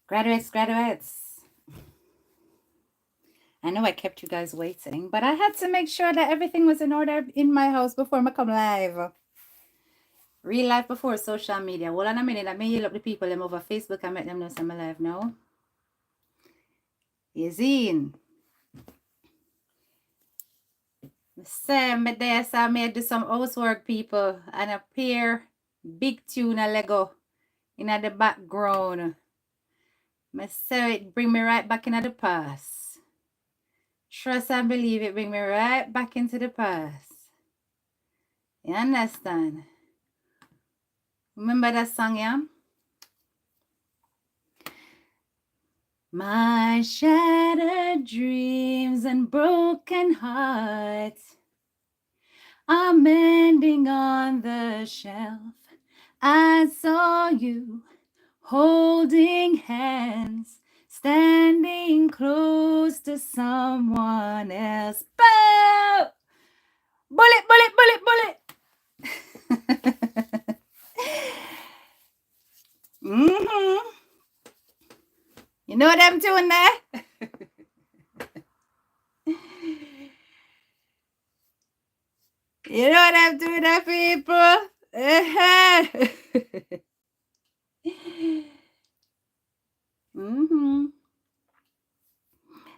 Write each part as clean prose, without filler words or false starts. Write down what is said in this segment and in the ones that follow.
Graduates. I know I kept you guys waiting, but I had to make sure that everything was in order in my house before I come live. Real life before social media. Hold on a minute. Let me heal up the people them over Facebook and make them know I'm alive now. You seen? Same day I made do some housework, people, and a pair big tune a Lego in the background. I say it bring me right back into the past. Trust and believe it bring me right back into the past. You understand? Remember that song, yeah? My shattered dreams and broken hearts are mending on the shelf. I saw you holding hands, standing close to someone else. Bow! Bullet, bullet, bullet, bullet. You know what I'm doing there? You know what I'm doing there, people?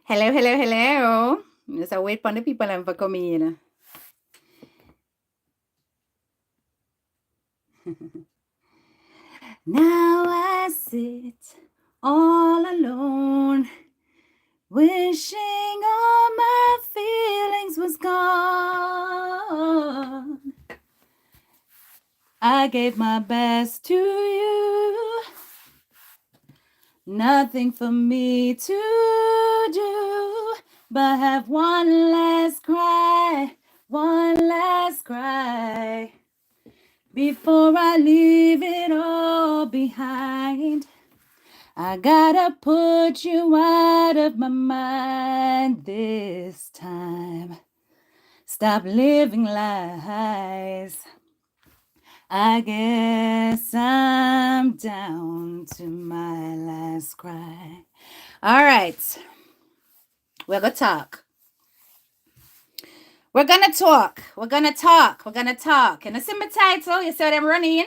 Hello, hello, hello. Just wait for the people and for come in. Now I sit all alone, wishing all my feelings was gone. I gave my best to you, nothing for me to do, but have one last cry, before I leave it all behind. I gotta put you out of my mind this time. Stop living lies. I guess I'm down to my last cry. All right. We're gonna talk. We're gonna talk. And it's in my title. You said I'm running.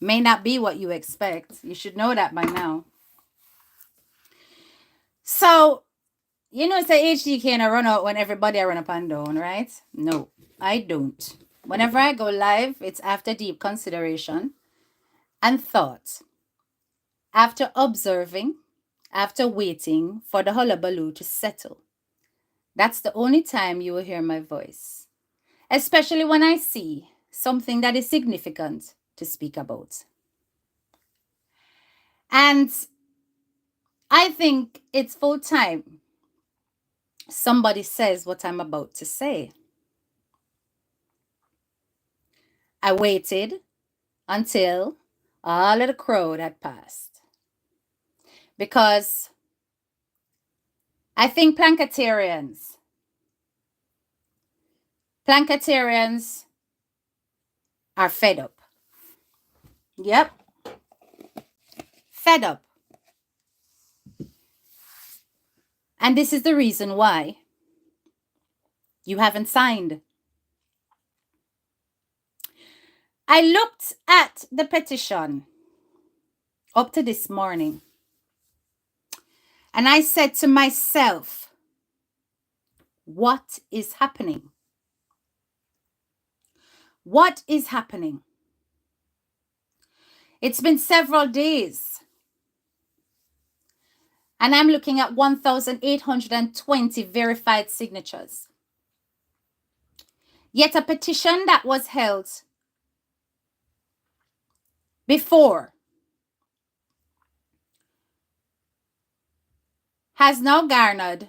May not be what you expect. You should know that by now. So, you know, say HD can't run out when everybody run up and down, right? No, I don't. Whenever I go live, it's after deep consideration and thought. After observing, after waiting for the hullabaloo to settle. That's the only time you will hear my voice, especially when I see something that is significant to speak about. And I think it's full time somebody says what I'm about to say. I waited until all of the crowd had passed, because I think Planketarians are fed up. Yep. Fed up. And this is the reason why you haven't signed. I looked at the petition up to this morning, and I said to myself, what is happening? What is happening? It's been several days, and I'm looking at 1,820 verified signatures. Yet a petition that was held before has now garnered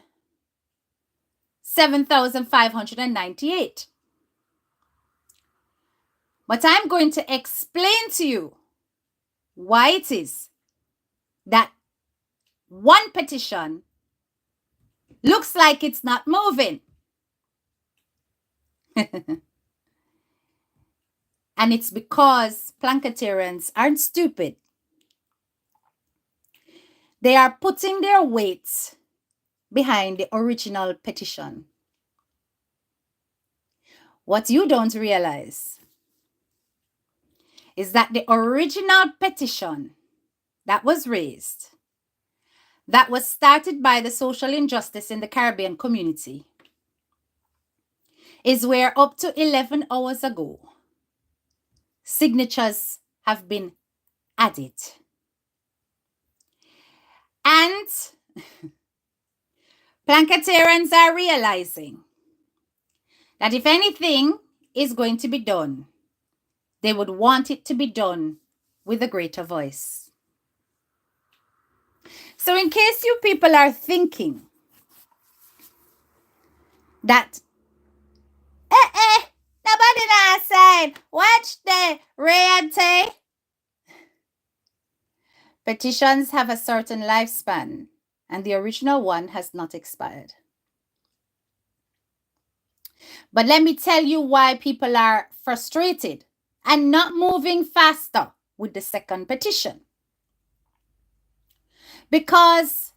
7,598. But I'm going to explain to you why it is that one petition looks like it's not moving. And it's because Planketarians aren't stupid. They are putting their weight behind the original petition. What you don't realize is that the original petition that was raised, that was started by the social injustice in the Caribbean community, is where up to 11 hours ago, signatures have been added. And Blanketarians are realizing that if anything is going to be done, they would want it to be done with a greater voice. So in case you people are thinking that, nobody not side, watch the reality. Petitions have a certain lifespan, and the original one has not expired. But let me tell you why people are frustrated and not moving faster with the second petition. Because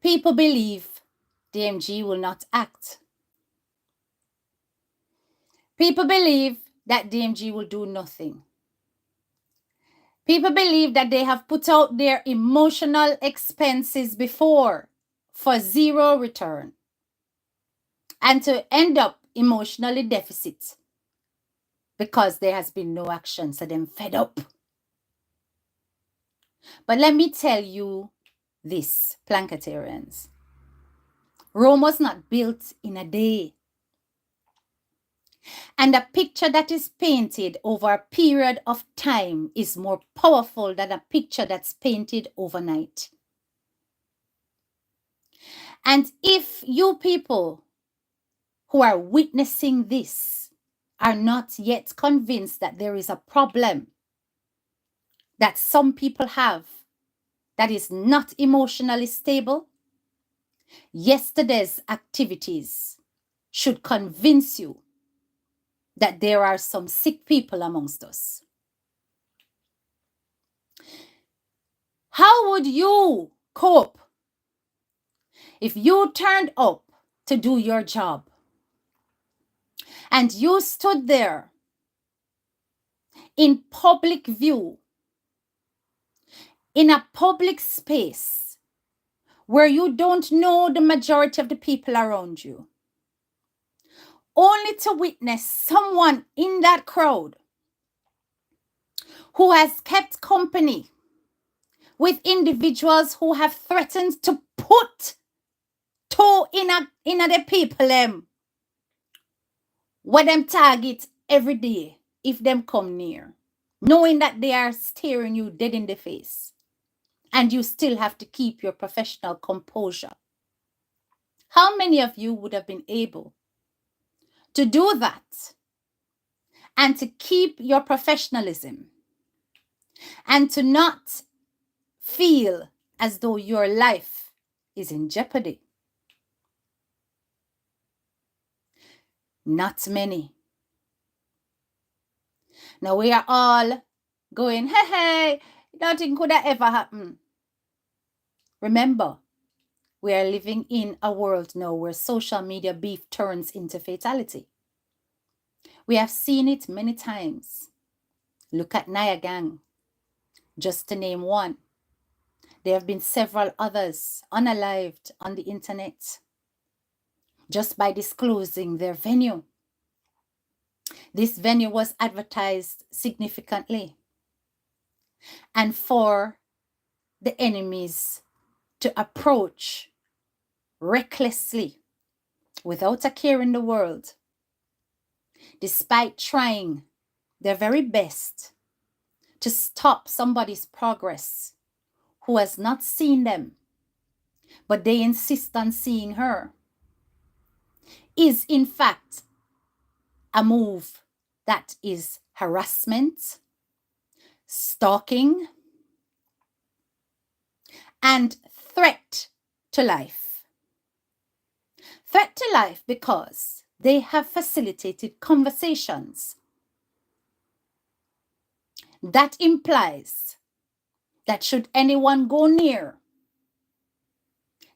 people believe DMG will not act. People believe that DMG will do nothing. People believe that they have put out their emotional expenses before for zero return, and to end up emotionally deficit because there has been no action, so they're fed up. But let me tell you this, Blanketarians. Rome was not built in a day. And a picture that is painted over a period of time is more powerful than a picture that's painted overnight. And if you people who are witnessing this are not yet convinced that there is a problem that some people have that is not emotionally stable, yesterday's activities should convince you that there are some sick people amongst us. How would you cope if you turned up to do your job and you stood there in public view, in a public space where you don't know the majority of the people around you, only to witness someone in that crowd who has kept company with individuals who have threatened to put toe in the people where them target every day if them come near, knowing that they are staring you dead in the face, and you still have to keep your professional composure. How many of you would have been able to do that and to keep your professionalism and to not feel as though your life is in jeopardy? Not many. Now we are all going, hey, nothing could have ever happened. Remember, we are living in a world now where social media beef turns into fatality. We have seen it many times. Look at Naya Gang, just to name one. There have been several others unalived on the internet just by disclosing their venue. This venue was advertised significantly, and for the enemies to approach recklessly without a care in the world, despite trying their very best to stop somebody's progress who has not seen them, but they insist on seeing her, is in fact a move that is harassment, stalking, and threat to life. Threat to life because they have facilitated conversations that implies that should anyone go near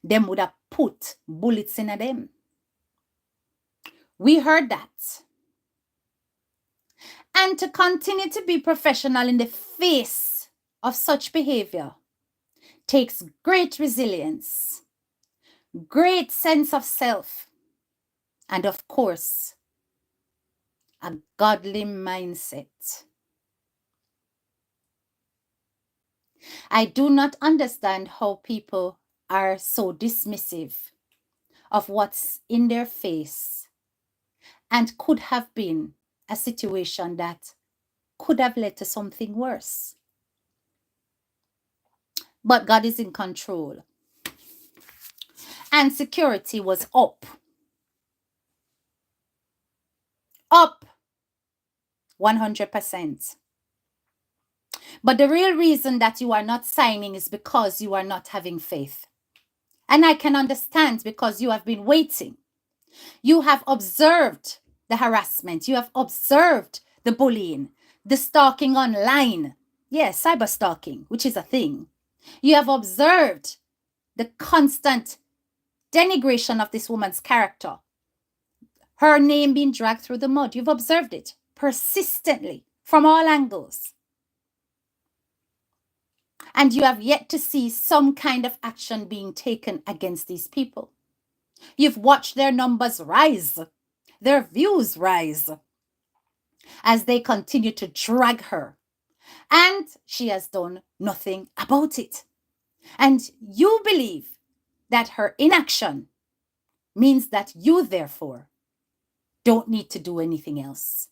them would have put bullets in them. We heard that. And to continue to be professional in the face of such behavior takes great resilience, great sense of self, and of course, a godly mindset. I do not understand how people are so dismissive of what's in their face and could have been a situation that could have led to something worse. But God is in control. And security was up. Up 100%. But the real reason that you are not signing is because you are not having faith. And I can understand, because you have been waiting. You have observed the harassment. You have observed the bullying, the stalking online. Yes, cyber stalking, which is a thing. You have observed the constant denigration of this woman's character. Her name being dragged through the mud. You've observed it persistently from all angles. And you have yet to see some kind of action being taken against these people. You've watched their numbers rise, their views rise, as they continue to drag her. And she has done nothing about it. And you believe that her inaction means that you, therefore, don't need to do anything else.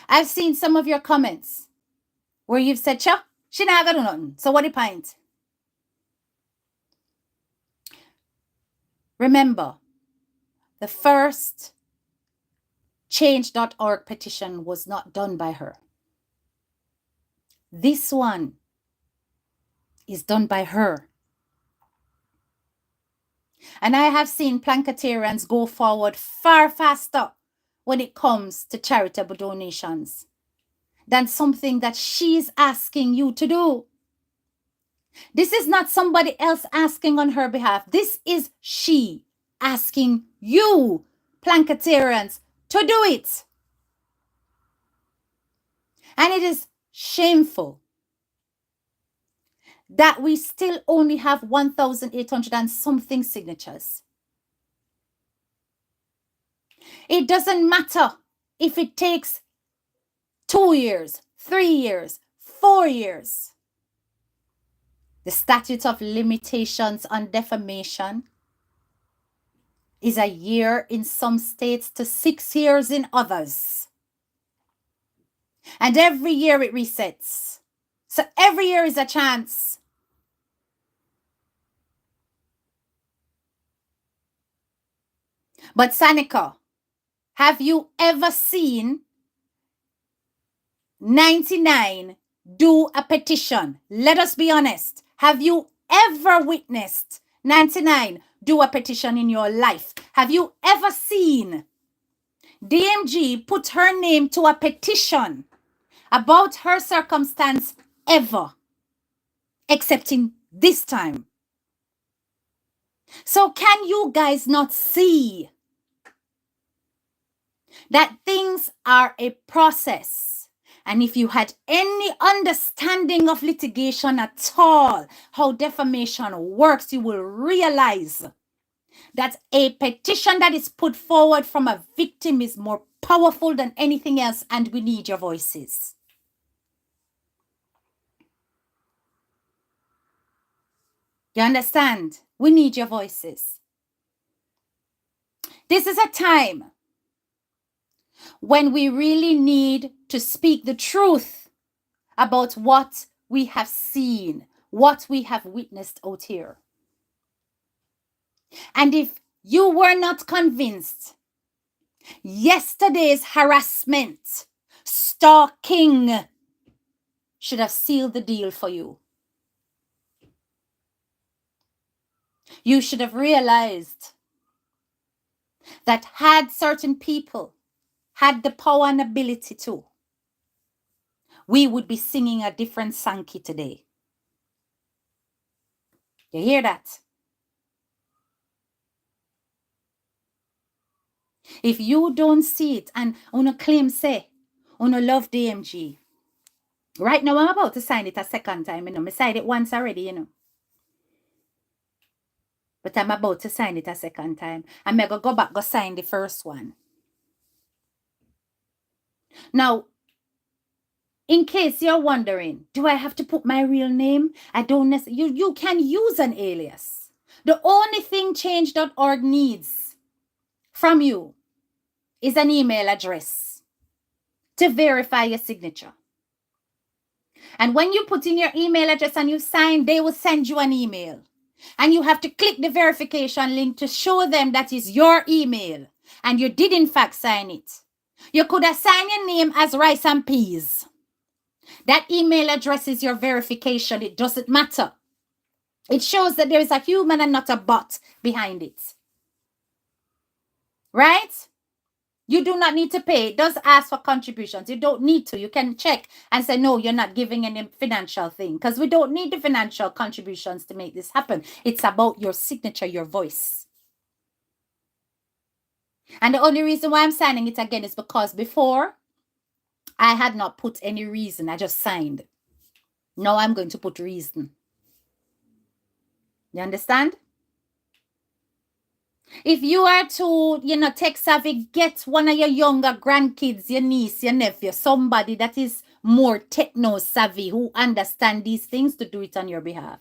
I've seen some of your comments where you've said, "Cha, she not gonna do nothing. So what the point?" Remember, the first change.org petition was not done by her. This one is done by her. And I have seen Planketarians go forward far faster when it comes to charitable donations than something that she's asking you to do. This is not somebody else asking on her behalf. This is she asking you, Planketarians, to do it. And it is shameful that we still only have 1,800 and something signatures. It doesn't matter if it takes 2 years, 3 years, 4 years. The statute of limitations on defamation is a year in some states to 6 years in others. And every year it resets. So every year is a chance. But Sanika, have you ever seen 99 do a petition? Let us be honest. Have you ever witnessed 99 do a petition in your life? Have you ever seen DMG put her name to a petition about her circumstance ever? Excepting this time. So can you guys not see that things are a process? And if you had any understanding of litigation at all, how defamation works, you will realize that a petition that is put forward from a victim is more powerful than anything else, and we need your voices. You understand? We need your voices. This is a time when we really need to speak the truth about what we have seen, what we have witnessed out here. And if you were not convinced, yesterday's harassment, stalking should have sealed the deal for you. You should have realized that had certain people had the power and ability to, we would be singing a different Sankey today. You hear that? If you don't see it and una claim say, una love DMG. Right now, I'm about to sign it a second time, you know. I signed it once already, you know. But I'm about to sign it a second time. I'm going to go back, go sign the first one. Now, in case you're wondering, do I have to put my real name? I don't necessarily. You can use an alias. The only thing change.org needs from you is an email address to verify your signature. And when you put in your email address and you sign, they will send you an email. And you have to click the verification link to show them that is your email. And you did in fact sign it. You could assign your name as Rice and Peas. That email address is your verification. It doesn't matter. It shows that there is a human and not a bot behind it. Right? You do not need to pay. It does ask for contributions. You don't need to. You can check and say, no, you're not giving any financial thing. Because we don't need the financial contributions to make this happen. It's about your signature, your voice. And the only reason why I'm signing it again is because before, I had not put any reason. I just signed. Now I'm going to put reason. You understand? If you are too, tech savvy, get one of your younger grandkids, your niece, your nephew, somebody that is more techno savvy who understand these things to do it on your behalf.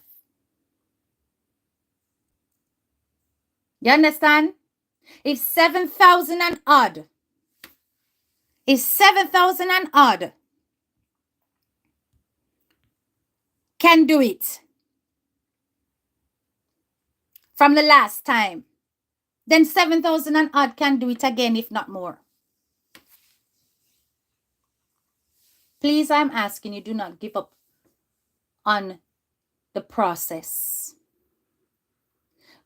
You understand? If 7,000 and odd, can do it from the last time, then 7,000 and odd can do it again, if not more. Please, I'm asking you, do not give up on the process.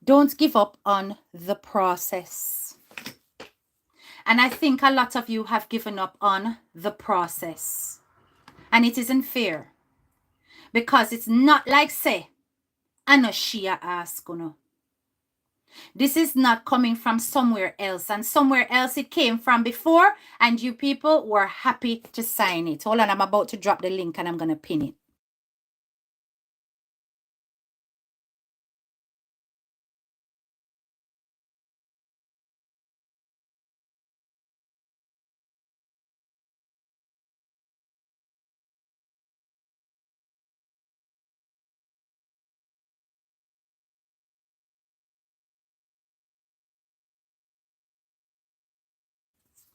Don't give up on the process. And I think a lot of you have given up on the process. And it isn't fair. Because it's not like, say, Anna Shia ask, This is not coming from somewhere else. And somewhere else it came from before. And you people were happy to sign it. Hold on, I'm about to drop the link and I'm going to pin it.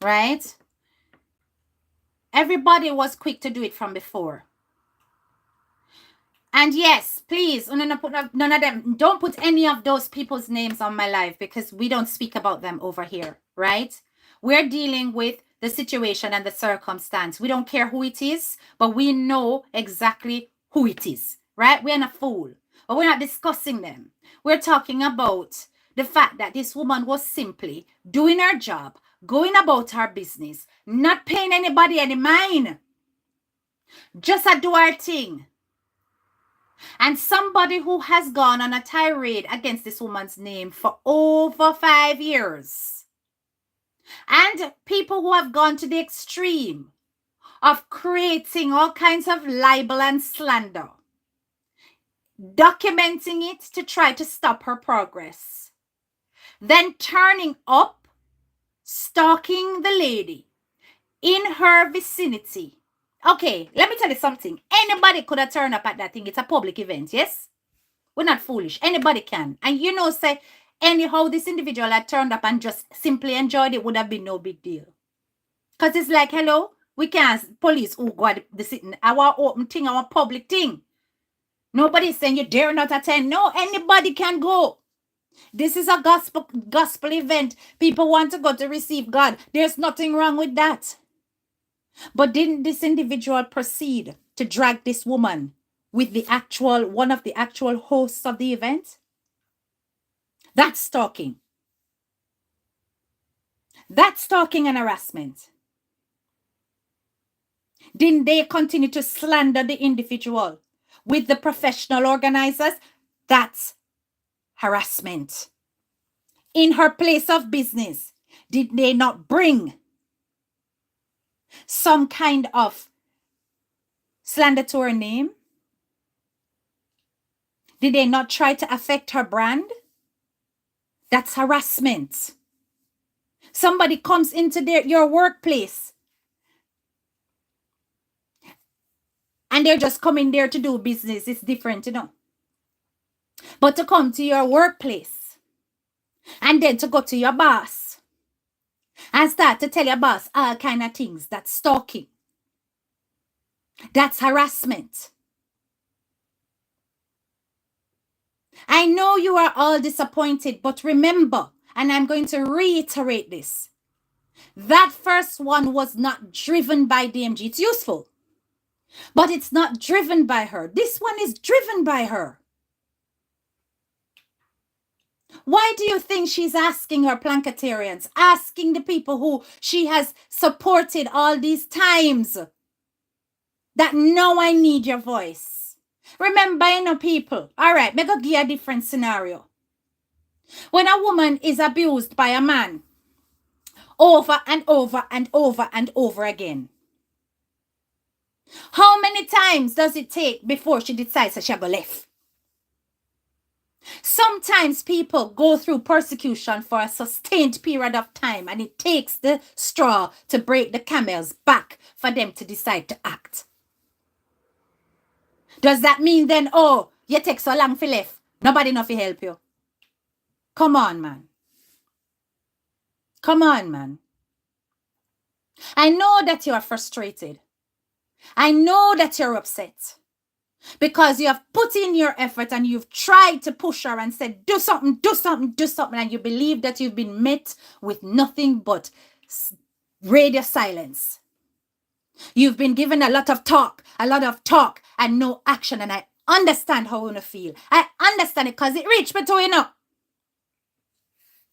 Right? Everybody was quick to do it from before. And yes, please, none of them, don't put any of those people's names on my live because we don't speak about them over here, right? We're dealing with the situation and the circumstance. We don't care who it is, but we know exactly who it is, right? We're not a fool, but we're not discussing them. We're talking about the fact that this woman was simply doing her job, going about her business, not paying anybody any mind, just a do her thing. And somebody who has gone on a tirade against this woman's name for over 5 years. And people who have gone to the extreme of creating all kinds of libel and slander. Documenting it to try to stop her progress. Then turning up, stalking the lady in her vicinity. Okay, let me tell you something. Anybody could have turned up at that thing. It's a public event, yes? We're not foolish. Anybody can. And say, anyhow, this individual had turned up and just simply enjoyed it would have been no big deal. Because it's like, hello, we can't police who got the sitting, our open thing, our public thing. Nobody's saying you dare not attend. No, anybody can go. This is a gospel event. People want to go to receive God. There's nothing wrong with that. But didn't this individual proceed to drag this woman with one of the actual hosts of the event? That's stalking. That's stalking and harassment. Didn't they continue to slander the individual with the professional organizers? That's harassment. In her place of business, did they not bring some kind of slander to her name? Did they not try to affect her brand? That's harassment. Somebody comes into your workplace and they're just coming there to do business. It's different, But to come to your workplace and then to go to your boss and start to tell your boss all kind of things, that's stalking. That's harassment. I know you are all disappointed, but remember, and I'm going to reiterate this, that first one was not driven by DMG. It's useful, but it's not driven by her. This one is driven by her. Why do you think she's asking her Planketarians, asking the people who she has supported all these times, that now I need your voice? Remember, people, all right, me go give you a different scenario. When a woman is abused by a man over and over and over and over again, how many times does it take before she decides that she'll go left? Sometimes people go through persecution for a sustained period of time, and it takes the straw to break the camel's back for them to decide to act. Does that mean then, oh, you take so long for left, nobody know to help you? Come on, man. Come on, man. I know that you are frustrated. I know that you're upset. Because you have put in your effort and you've tried to push her and said, do something, do something, do something. And you believe that you've been met with nothing but radio silence. You've been given a lot of talk and no action. And I understand how you want to feel. I understand it because it reached me too,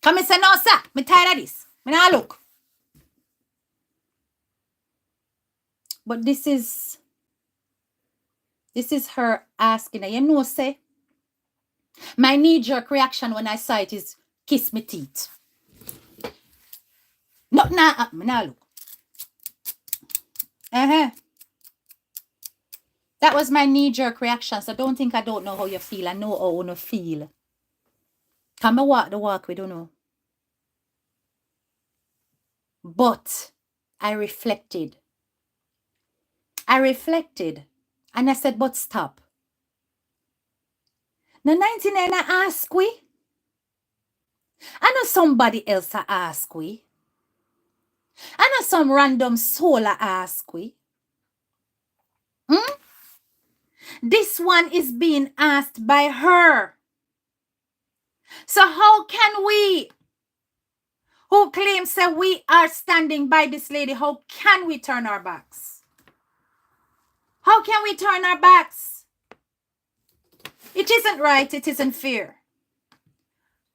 Come and say, no, sir, I'm tired of this. I look. But this is her asking. Say, my knee-jerk reaction when I saw it is kiss me teeth. Nothing happen. Now look. That was my knee-jerk reaction. So don't think I don't know how you feel. I know how you feel. Come and walk the walk, we don't know. But I reflected. And I said, but stop. Now 99 I ask we. I know somebody else I ask we. I know some random soul I ask we. This one is being asked by her. So how can we, who claims that we are standing by this lady, how can we turn our backs? How can we turn our backs? It isn't right. It isn't fair.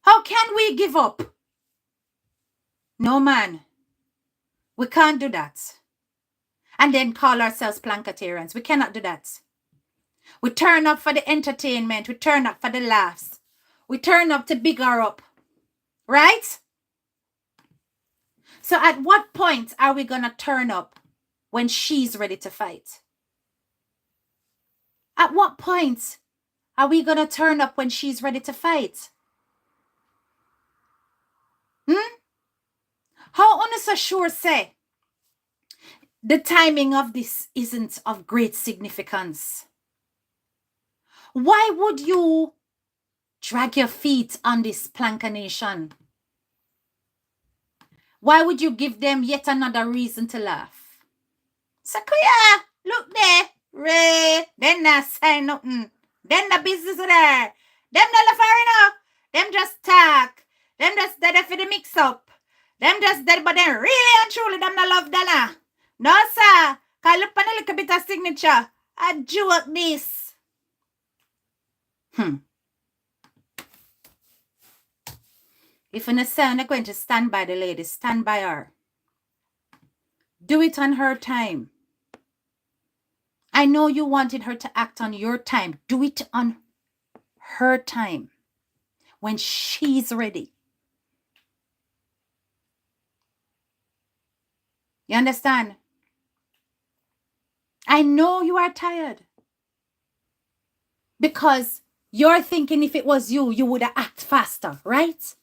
How can we give up? No, man. We can't do that. And then call ourselves Planketarians. We cannot do that. We turn up for the entertainment. We turn up for the laughs. We turn up to big her up. Right? So at what point are we going to turn up when she's ready to fight? At what point are we going to turn up when she's ready to fight? How honest sure say the timing of this isn't of great significance? Why would you drag your feet on this Plankanation? Why would you give them yet another reason to laugh? Sakuya, look there. Ray, then not say nothing. Then the business there. Them not laugh, them just talk. Them just dead for the mix up. Them just dead, but then really and truly them not love Donna. No, sir. Cause look on a little bit of signature. I joke this. If you say you're going to stand by the lady, stand by her. Do it on her time. I know you wanted her to act on your time. Do it on her time when she's ready. You understand? I know you are tired because you're thinking if it was you, you would have act faster, right?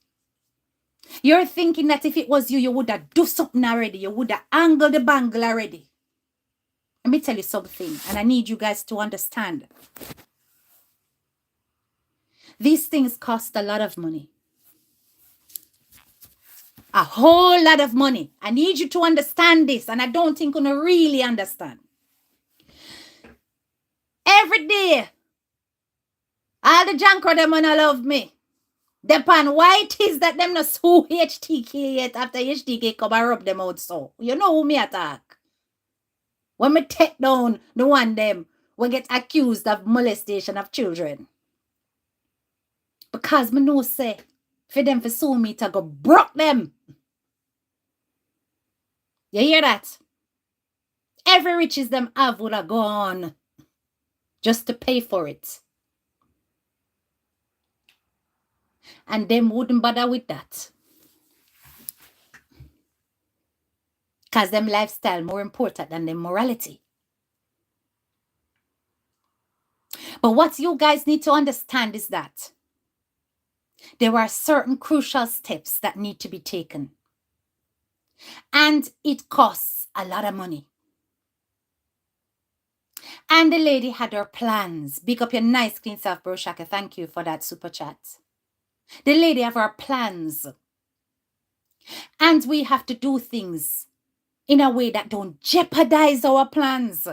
You're thinking that if it was you, you would have do something already. You would have angled the bangle already. Let me tell you something, and I need you guys to understand. These things cost a lot of money. A whole lot of money. I need you to understand this, and I don't think you're gonna really understand. Every day, all the jankro them wanna love me. Depend why it is that them not sue HTK yet after HTK come and rub them out so. You know who me attack. When me take down the one them will get accused of molestation of children. Because me know say for them for sue me to go broke them. You hear that? Every riches them have would have gone just to pay for it. And them wouldn't bother with that. Because them lifestyle more important than them morality. But what you guys need to understand is that there are certain crucial steps that need to be taken. And it costs a lot of money. And the lady had her plans. Big up your nice clean self, bro Shaka. Thank you for that super chat. The lady have her plans. And we have to do things in a way that don't jeopardize our plans.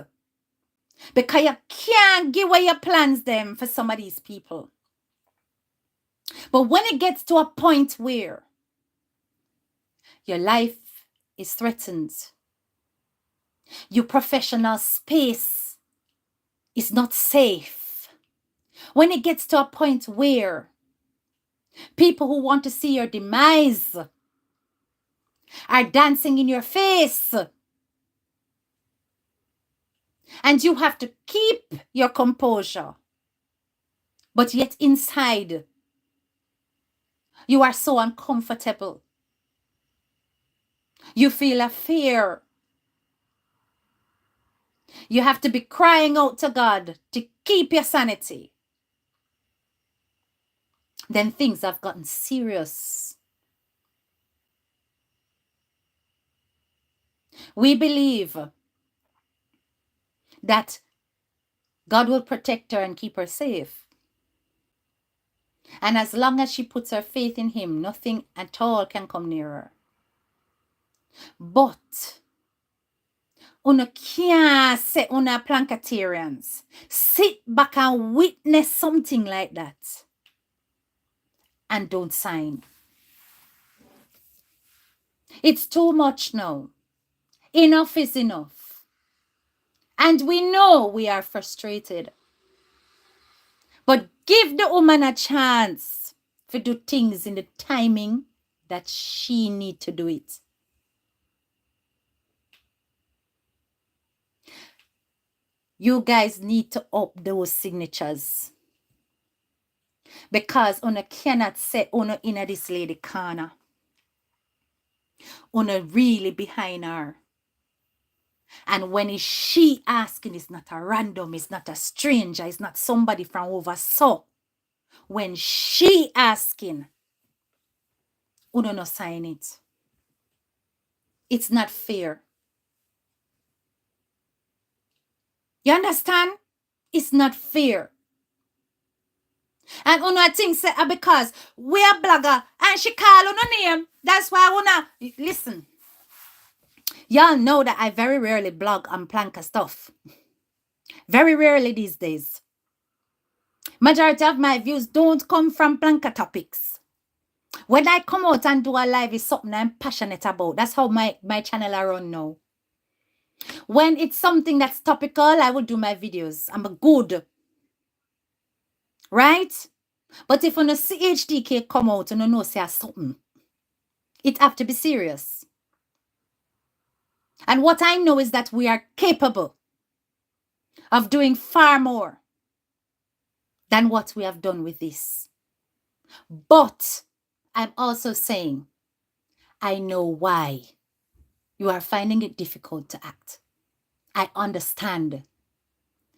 Because you can't give away your plans them for some of these people. But when it gets to a point where your life is threatened, your professional space is not safe, when it gets to a point where people who want to see your demise are dancing in your face, and you have to keep your composure, but yet inside, you are so uncomfortable. You feel a fear. You have to be crying out to God to keep your sanity. Then things have gotten serious. We believe that God will protect her and keep her safe. And as long as she puts her faith in Him, nothing at all can come near her. But una can't say una Plankatarians sit back and witness something like that and don't sign. It's too much now. Enough is enough. And we know we are frustrated. But give the woman a chance to do things in the timing that she need to do it. You guys need to up those signatures. Because una cannot say una in this lady corner. Una really behind her. And when is she asking, it's not a random, it's not a stranger, it's not somebody from over so. When she asking, una no sign it. It's not fair. You understand? It's not fair. And una think say because we are blogger and she call una name, that's why una listen. Y'all know that I very rarely blog on Planka stuff. Very rarely these days. Majority of my views don't come from Planka topics. When I come out and do a live, it's something I'm passionate about. That's how my channel I run now. When it's something that's topical, I will do my videos. I'm a good. Right? But if on a CHDK come out and you know say something, it have to be serious. And what I know is that we are capable of doing far more than what we have done with this. But I'm also saying, I know why you are finding it difficult to act. I understand.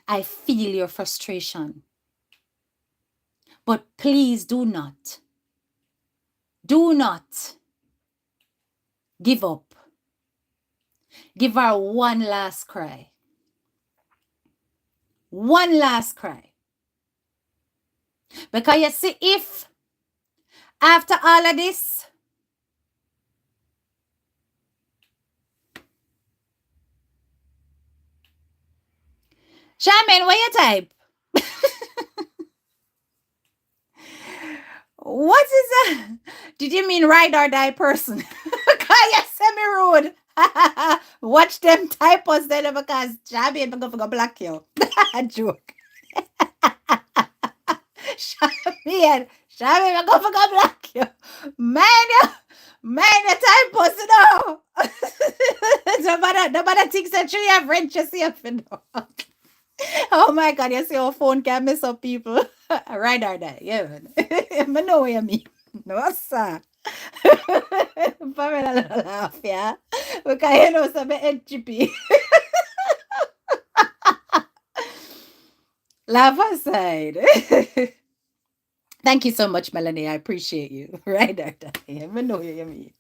I feel your frustration. But please do not give up. Give her one last cry. One last cry. Because you see, if after all of this, Charmaine, what you type? What is that? Did you mean ride or die person? Because you semi-rude. Watch them typos then because Charmaine I'm going to block you. Joke. Charmaine I'm going to block you. Man, your typos, you know. Nobody thinks that you have rent yourself, you know. Oh my God, you see how phone can mess up people. Right or die, yeah. I know what you mean. No, sir. Pamela laugh, yeah. Because you know some NGP. Laugh aside. Thank you so much, Melanie. I appreciate you. Right or die. I know what you mean.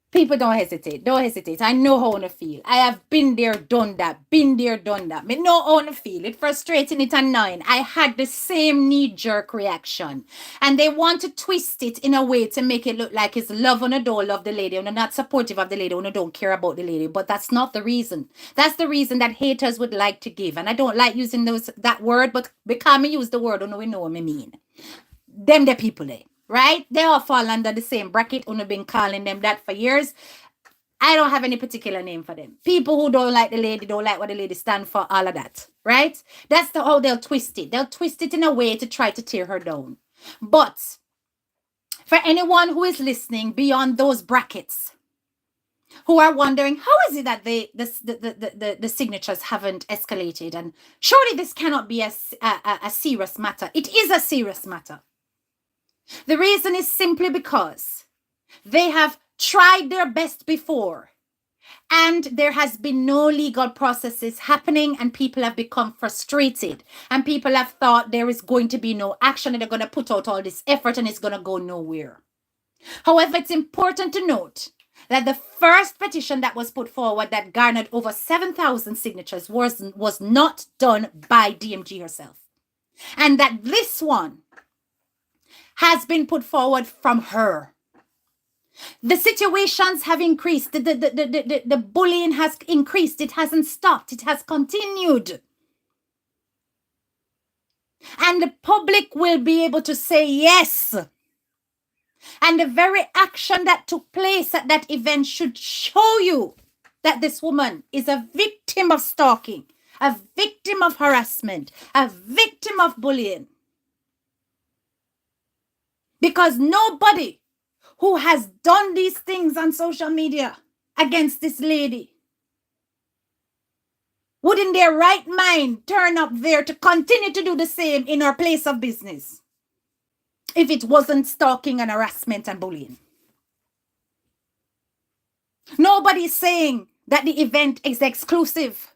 People don't hesitate. Don't hesitate. I know how to feel. I have been there, done that. Been there, done that. I know how to feel. It's frustrating, it's annoying. I had the same knee-jerk reaction. And they want to twist it in a way to make it look like it's love on a door, love the lady, and not supportive of the lady, and don't care about the lady. But that's not the reason. That's the reason that haters would like to give. And I don't like using that word, but because I use the word, I know what I mean. Them the people there. Right? They all fall under the same bracket. I've been calling them that for years. I don't have any particular name for them. People who don't like the lady, don't like what the lady stand for, all of that. Right? That's how they'll twist it. They'll twist it in a way to try to tear her down. But for anyone who is listening beyond those brackets, who are wondering, how is it that the signatures haven't escalated? And surely this cannot be a serious matter. It is a serious matter. The reason is simply because they have tried their best before and there has been no legal processes happening and people have become frustrated and people have thought there is going to be no action and they're going to put out all this effort and it's going to go nowhere. However, it's important to note that the first petition that was put forward that garnered over 7,000 signatures was not done by DMG herself. And that this one has been put forward from her. The situations have increased. The bullying has increased. It hasn't stopped. It has continued. And the public will be able to say yes. And the very action that took place at that event should show you that this woman is a victim of stalking, a victim of harassment, a victim of bullying. Because nobody who has done these things on social media against this lady would in their right mind turn up there to continue to do the same in her place of business if it wasn't stalking and harassment and bullying. Nobody's saying that the event is exclusive.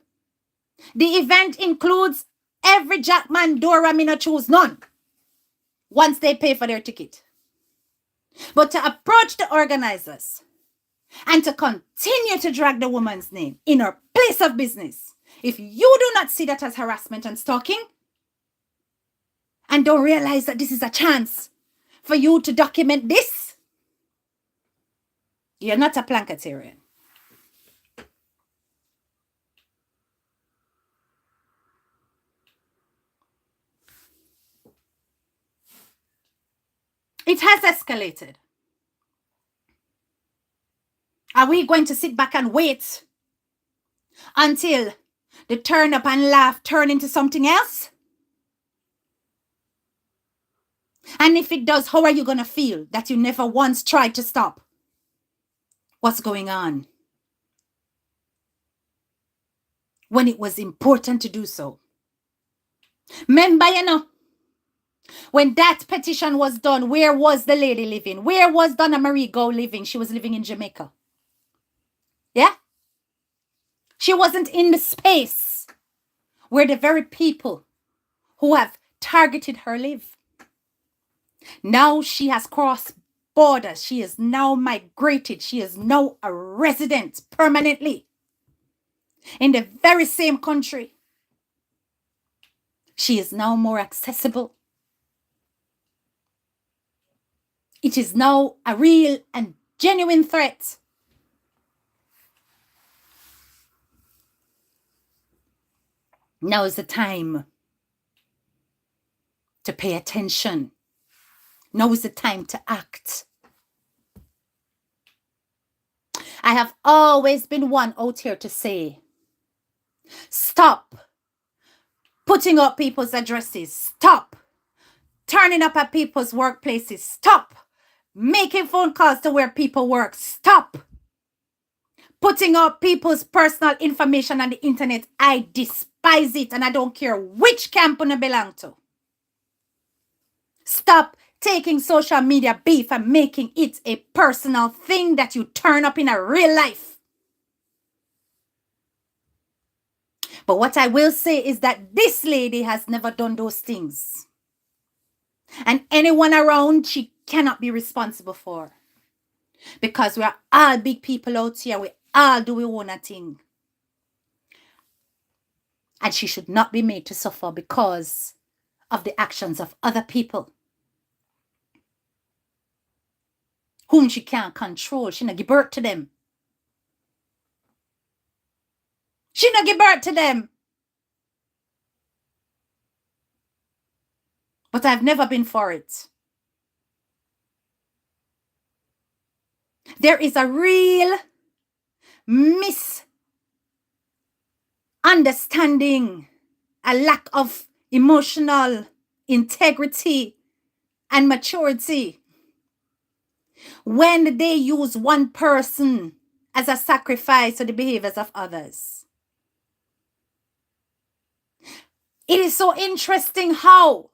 The event includes every Jackman Dora Mina choose none once they pay for their ticket. But to approach the organizers and to continue to drag the woman's name in her place of business, if you do not see that as harassment and stalking and don't realize that this is a chance for you to document this, you're not a Planketarian. It has escalated. Are we going to sit back and wait until the turn up and laugh turn into something else? And if it does, how are you going to feel that you never once tried to stop what's going on when it was important to do so? Remember, when that petition was done, where was the lady living? Where was Donna Marie Gowe living? She was living in Jamaica. Yeah? She wasn't in the space where the very people who have targeted her live. Now she has crossed borders. She is now migrated. She is now a resident permanently in the very same country. She is now more accessible. It is now a real and genuine threat. Now is the time to pay attention. Now is the time to act. I have always been one out here to say, stop putting up people's addresses. Stop turning up at people's workplaces. Stop making phone calls to where people work. Stop putting up people's personal information on the internet. I despise it, and I don't care which camp you belong to. Stop taking social media beef and making it a personal thing that you turn up in a real life. But what I will say is that this lady has never done those things. And anyone around, she cannot be responsible for. Because we are all big people out here. We all do we own a thing. And she should not be made to suffer because of the actions of other people whom she can't control. She not give birth to them. She not give birth to them. But I've never been for it. There is a real misunderstanding, a lack of emotional integrity and maturity when they use one person as a sacrifice to the behaviors of others. It is so interesting how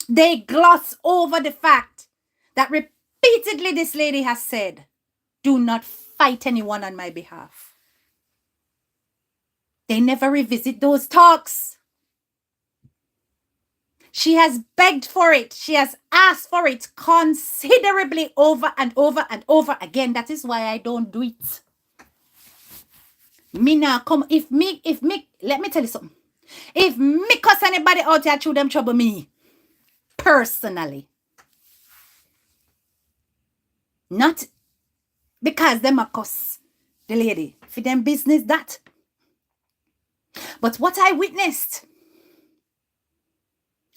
they gloss over the fact that repeatedly this lady has said, do not fight anyone on my behalf. They never revisit those talks. She has begged for it. She has asked for it considerably over and over and over again. That is why I don't do it. Me now come, let me tell you something. If me cuss anybody out here through them trouble me, personally. Not because them a cuss the lady. For them business that. But what I witnessed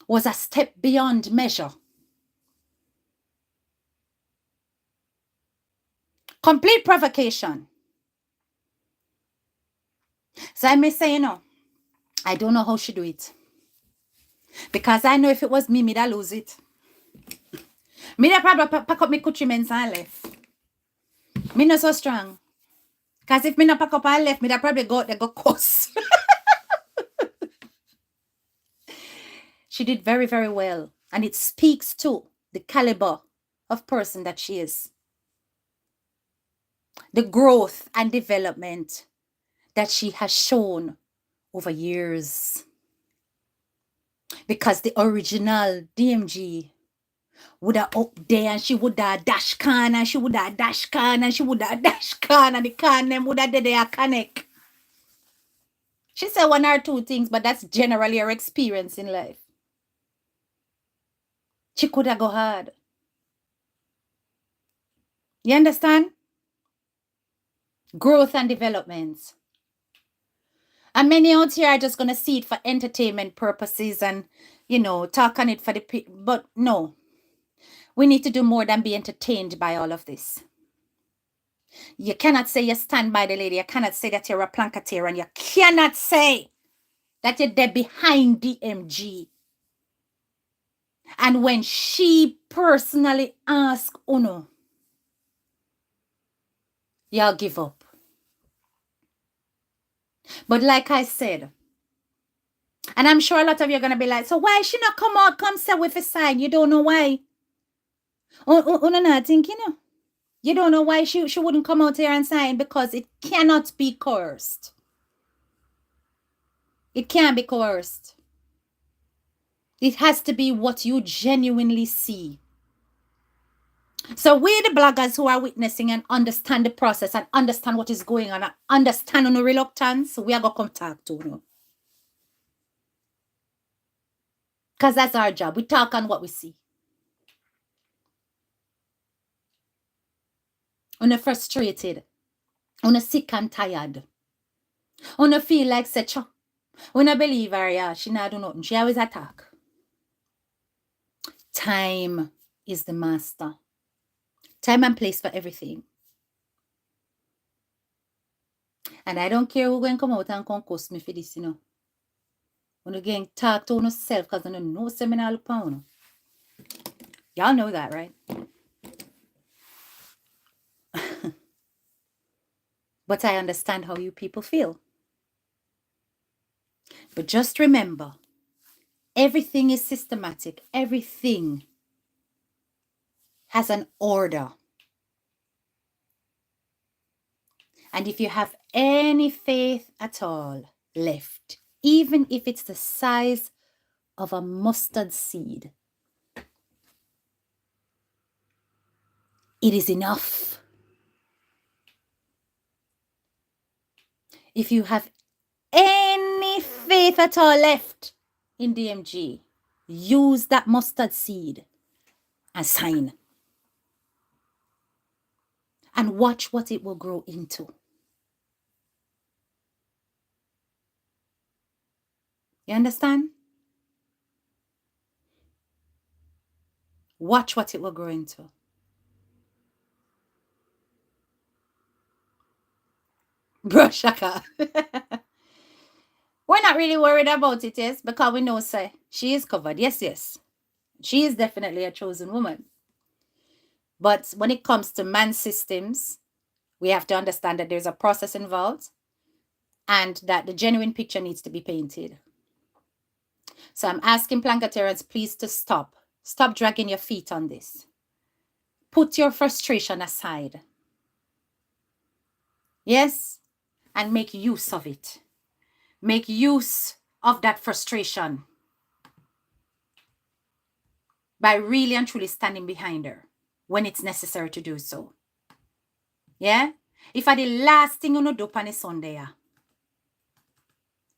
was a step beyond measure. Complete provocation. So I may say, I don't know how she do it. Because I know if it was me, I'd lose it. I'd probably pack up my accoutrements and left. Me not so strong. Because if me not pack up and left, I'd probably go out there go cuss. She did very, very well. And it speaks to the caliber of person that she is. The growth and development that she has shown over years. Because the original DMG would have up there and she would have dash can and she would have dash can and she would have dash can and the can them would have did their connect. She said one or two things, but that's generally her experience in life. She could have go hard. You understand? Growth and development. And many out here are just going to see it for entertainment purposes and, talk on it for the people. But no. We need to do more than be entertained by all of this. You cannot say you stand by the lady. You cannot say that you're a planketeer. And you cannot say that you're there behind DMG. And when she personally asks Uno, y'all give up. But like I said, And I'm sure a lot of you are going to be like, so why she not come out, come say with a sign? You don't know why. Oh, no, no, think, you know. You don't know why she wouldn't come out here and sign, because it cannot be coerced. It can't be coerced. It has to be what you genuinely see. So we, the bloggers who are witnessing and understand the process and understand what is going on and understand on the reluctance, we are going to come talk to you. Because that's our job. We talk on what we see. When you're frustrated, when you're sick and tired, when you feel like such a, when I believe her, yeah, she not do nothing. She always attack. Time is the master. Time and place for everything. And I don't care who going to come out and concuss me for this, you know. When you again talk to yourself, because you know seminar look on. Y'all know that, right? But I understand how you people feel. But just remember, everything is systematic. Everything has an order. And if you have any faith at all left, even if it's the size of a mustard seed, it is enough. If you have any faith at all left in DMG, use that mustard seed and sign. And watch what it will grow into. You understand? Watch what it will grow into. Bro, Shaka. We're not really worried about it, yes, because we know, say, she is covered. Yes, yes. She is definitely a chosen woman. But when it comes to man systems, we have to understand that there's a process involved and that the genuine picture needs to be painted. So I'm asking Plankatarians, please, to stop. Stop dragging your feet on this. Put your frustration aside. Yes? And make use of it. Make use of that frustration by really and truly standing behind her when it's necessary to do so. Yeah? If I the last thing you do on a Sunday,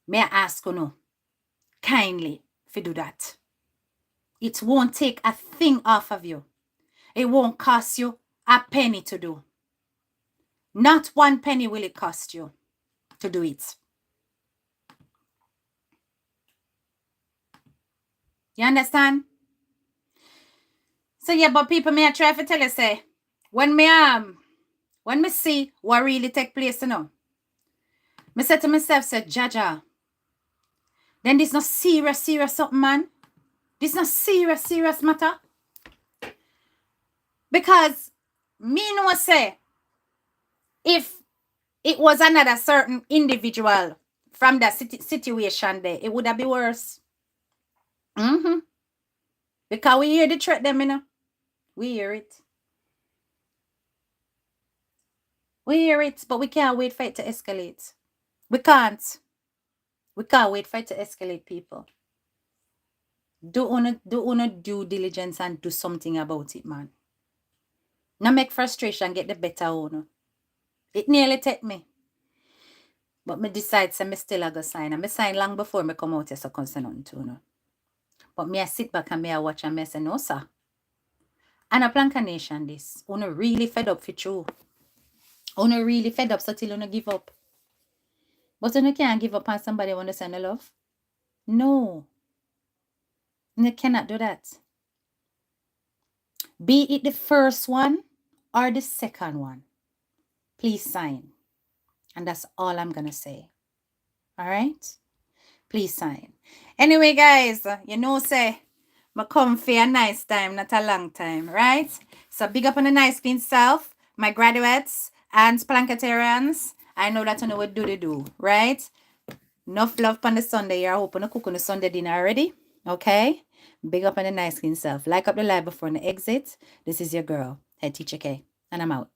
may I ask you kindly if you do that. It won't take a thing off of you. It won't cost you a penny to do. Not 1 penny will it cost you to do it. You understand? So yeah, but people may try to tell you, say, when me see what really take place, you know, me say to myself, say, Jaja, then this not serious something, man. This not serious matter. Because me know say, if it was another certain individual from that situation there, it would have been worse. Because we hear the threat them, you know. We hear it. We hear it, but we can't wait for it to escalate. We can't. We can't wait for it to escalate, people. Do una due diligence and do something about it, man. Now make frustration get the better owner. It nearly take me. But me decide say me still a go sign. And me sign long before me come out here so concern on to no. But me I sit back and me I watch and me say, no, sir. And a Planka Nation this. Una really fed up for true. Una really fed up so till una give up. But una can't give up on somebody when they send a love. No. You cannot do that. Be it the first one or the second one. Please sign. And that's all I'm going to say. All right? Please sign. Anyway, guys, you know, say, I come for a nice time, not a long time, right? So big up on the nice clean self, my graduates and Plankatarians. I know that you know what do they do, right? Enough love on the Sunday. You're hoping to cook on the Sunday dinner already. Okay? Big up on the nice skin self. Like up the live before the exit. This is your girl, Head Teacher K. And I'm out.